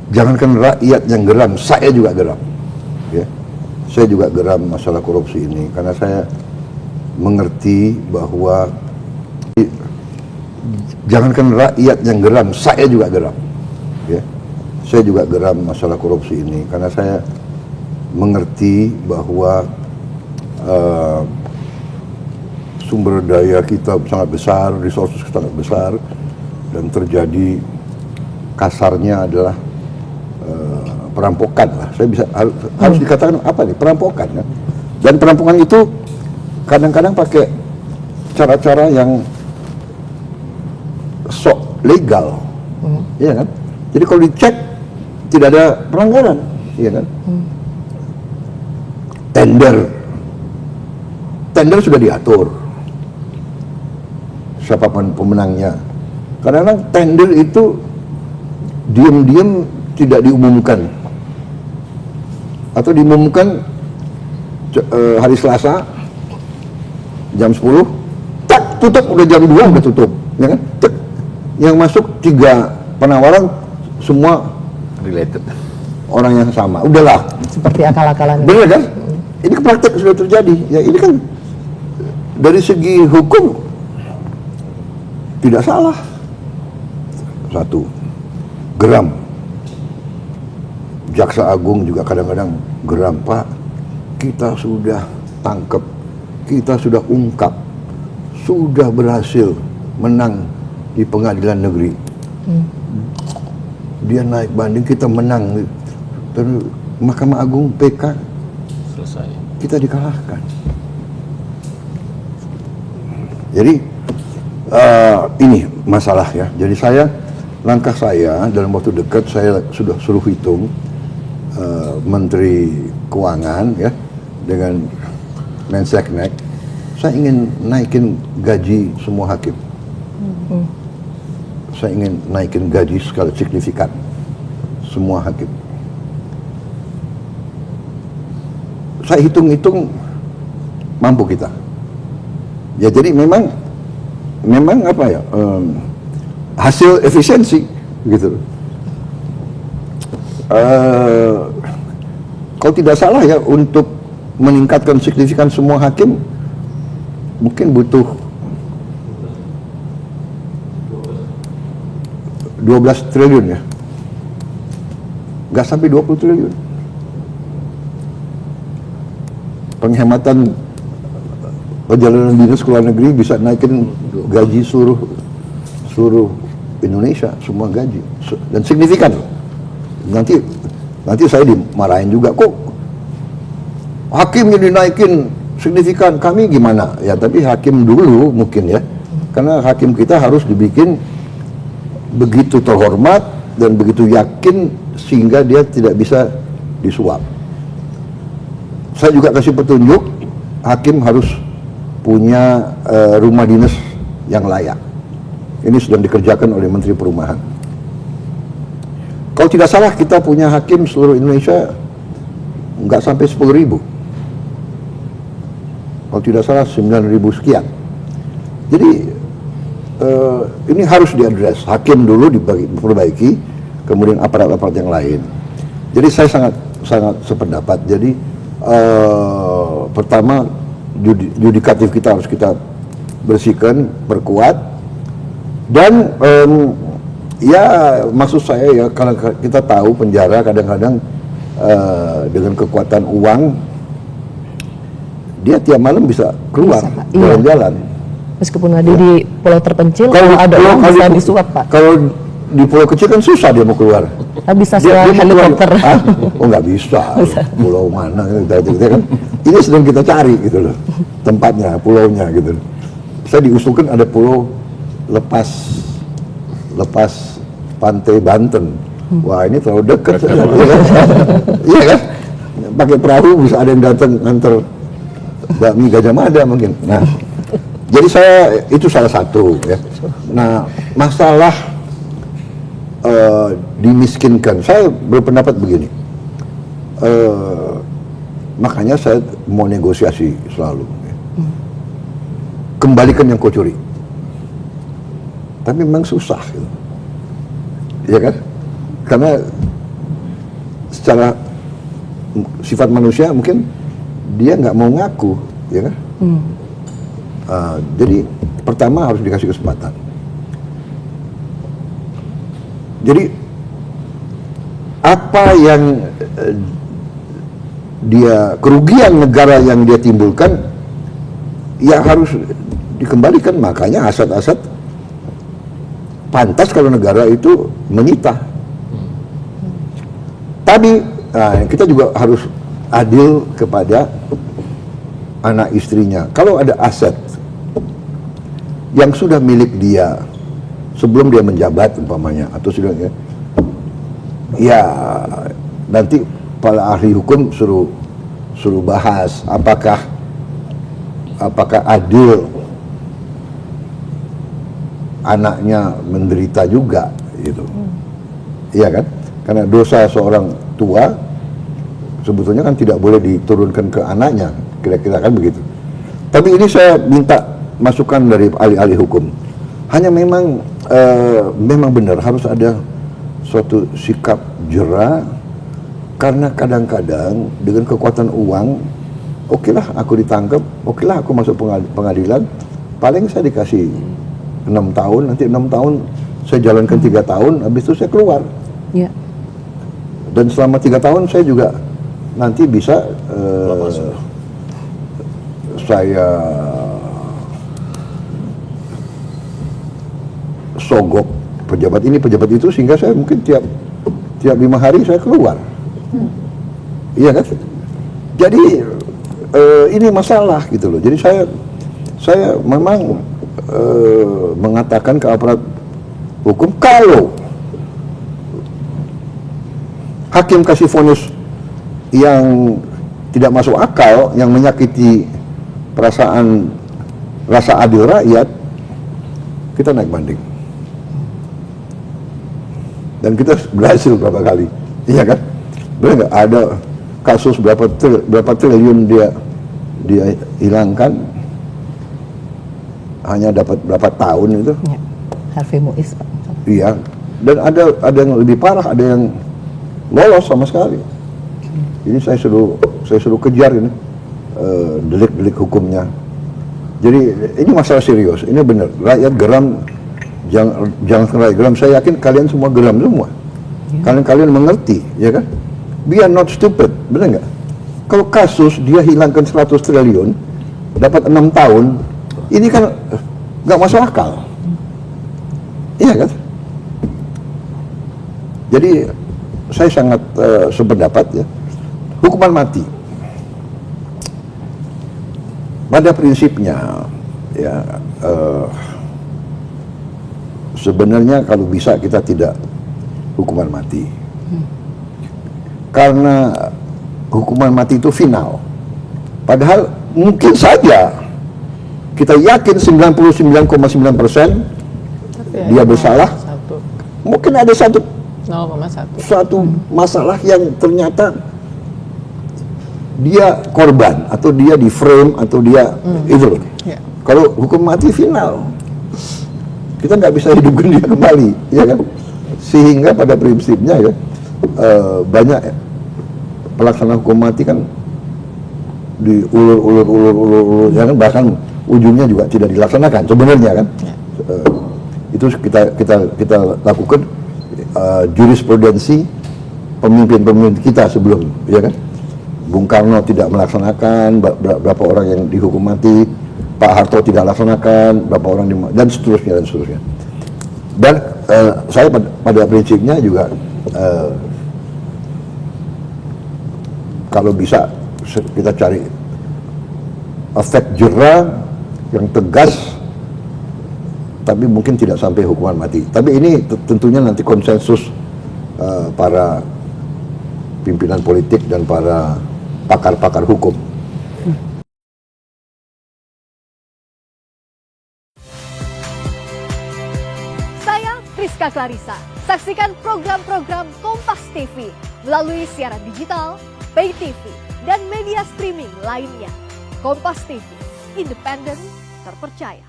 Jangankan rakyat yang geram, saya juga geram. Ya. Saya juga geram masalah korupsi ini karena saya mengerti bahwa jangankan rakyat yang geram, saya juga geram. Ya. Saya juga geram masalah korupsi ini karena saya mengerti bahwa sumber daya kita sangat besar, resources kita sangat besar, dan terjadi kasarnya adalah perampokan lah. Saya bisa harus dikatakan apa nih, perampokan ya. Dan perampokan itu kadang-kadang pakai cara-cara yang sok legal, iya kan? Jadi kalau dicek tidak ada pelanggaran, iya kan? Tender sudah diatur, siapapun pemenangnya. Kadang-kadang tender itu diam-diam tidak diumumkan, atau diumumkan hari Selasa jam 10, tak tutup udah jam 2 udah tutup, ya kan? Yang masuk 3 penawaran semua related, orang yang sama, udahlah. Seperti akal-akalan. Benar kan? Ini praktek sudah terjadi. Ya ini kan dari segi hukum tidak salah. Satu, geram. Jaksa Agung juga kadang-kadang geram, Pak. Kita sudah tangkap, kita sudah ungkap, sudah berhasil menang di pengadilan negeri. Dia naik banding, kita menang. Terus Mahkamah Agung PK selesai, kita dikalahkan. Jadi ini masalah ya. Jadi langkah saya dalam waktu dekat saya sudah suruh hitung Menteri Keuangan ya dengan Menseknek, saya ingin naikin gaji semua hakim. Saya ingin naikin gaji skala signifikan semua hakim. Saya hitung-hitung mampu kita. Ya jadi memang apa ya, hasil efisiensi gitu. Kalau tidak salah ya, untuk meningkatkan signifikan semua hakim mungkin butuh 12 triliun ya, nggak sampai 20 triliun. Penghematan perjalanan dinas ke luar negeri bisa naikin gaji seluruh Indonesia, semua gaji, dan signifikan. Nanti saya dimarahin juga, kok hakim yang dinaikin signifikan, kami gimana ya? Tapi hakim dulu mungkin ya, karena hakim kita harus dibikin begitu terhormat dan begitu yakin sehingga dia tidak bisa disuap. Saya juga kasih petunjuk, hakim harus punya rumah dinas yang layak. Ini sedang dikerjakan oleh Menteri Perumahan. Kalau tidak salah kita punya hakim seluruh Indonesia nggak sampai 10.000. Kalau tidak salah 9.000 sekian. Jadi ini harus diadres. Hakim dulu diperbaiki, kemudian aparat-aparat yang lain. Jadi saya sangat sependapat. Jadi pertama, yudikatif kita harus kita bersihkan, perkuat, dan ya maksud saya ya, kalau kita tahu penjara kadang-kadang dengan kekuatan uang dia tiap malam bisa keluar jalan-jalan. Meskipun ada di pulau terpencil, kalau ada uang bisa disuap, Pak. Kalau di pulau kecil kan susah dia mau keluar. Bisa sewa helikopter. Oh nggak bisa. Pulau mana gitu kan? Ini sedang kita cari gitu loh, tempatnya, pulaunya gitu. Saya diusulkan ada pulau lepas pantai Banten. Wah ini terlalu dekat. Iya kan? Pakai perahu bisa ada yang datang antar bakmi Gajah Mada mungkin. Nah, jadi itu salah satu ya. Nah, masalah dimiskinkan, saya berpendapat begini. Makanya saya mau negosiasi selalu. Kembalikan yang kau curi. Tapi memang susah gitu. ya kan? Karena secara sifat manusia mungkin dia nggak mau ngaku, ya kan? Jadi pertama harus dikasih kesempatan. Jadi apa yang kerugian negara yang dia timbulkan ya harus dikembalikan. Makanya aset-aset pantas kalau negara itu menyita. Tapi kita juga harus adil kepada anak istrinya. Kalau ada aset yang sudah milik dia sebelum dia menjabat umpamanya, atau sudah ya nanti para ahli hukum suruh bahas apakah adil anaknya menderita juga gitu. Iya kan? Karena dosa seorang tua sebetulnya kan tidak boleh diturunkan ke anaknya, kira-kira kan begitu. Tapi ini saya minta masukan dari ahli-ahli hukum. Hanya memang benar harus ada suatu sikap jera, karena kadang-kadang dengan kekuatan uang, okelah aku ditangkap, okelah aku masuk pengadilan, paling saya dikasih 6 tahun, nanti 6 tahun saya jalankan 3 tahun, habis itu saya keluar. Ya. Dan selama 3 tahun saya juga nanti bisa saya sogok pejabat ini pejabat itu, sehingga saya mungkin tiap 5 hari saya keluar. Iya kan? Jadi ini masalah gitu loh. Jadi saya memang mengatakan ke aparat hukum, kalau hakim kasih vonis yang tidak masuk akal, yang menyakiti perasaan rasa adil rakyat, kita naik banding. Dan kita berhasil berapa kali, iya kan? Benar nggak? Ada kasus berapa triliun dia hilangkan, hanya dapat berapa tahun itu? Ya. Harvey Muiz, Pak. Iya. Dan ada yang lebih parah, ada yang lolos sama sekali. Ini saya suruh kejar ini delik-delik hukumnya. Jadi ini masalah serius. Ini benar. Rakyat geram. Jangan rakyat geram. Saya yakin kalian semua geram semua. Kalian mengerti, ya kan? We are not stupid, benar nggak? Kalau kasus dia hilangkan 100 triliun, dapat 6 tahun, ini kan nggak masuk akal. Iya kan? Jadi saya sangat sependapat ya, hukuman mati. Pada prinsipnya ya sebenarnya kalau bisa kita tidak hukuman mati. Karena hukuman mati itu final. Padahal mungkin saja kita yakin 99,9% dia bersalah. Mungkin ada satu masalah yang ternyata dia korban, atau dia di frame, atau dia itu. Kalau hukum mati final, kita nggak bisa hidupkan dia kembali, ya kan? Sehingga pada prinsipnya ya banyak pelaksana hukum mati kan diulur, ya kan? Bahkan ujungnya juga tidak dilaksanakan sebenarnya kan. Itu kita lakukan jurisprudensi pemimpin-pemimpin kita sebelum, ya kan? Bung Karno tidak melaksanakan, berapa orang yang dihukum mati, Pak Harto tidak laksanakan, berapa orang dan seterusnya. Dan saya pada prinsipnya juga kalau bisa kita cari efek jera yang tegas, tapi mungkin tidak sampai hukuman mati. Tapi ini tentunya nanti konsensus para pimpinan politik dan para pakar-pakar hukum. Saya Priska Clarissa. Saksikan program-program Kompas TV melalui siaran digital, pay TV, dan media streaming lainnya. Kompas TV, independen, terpercaya.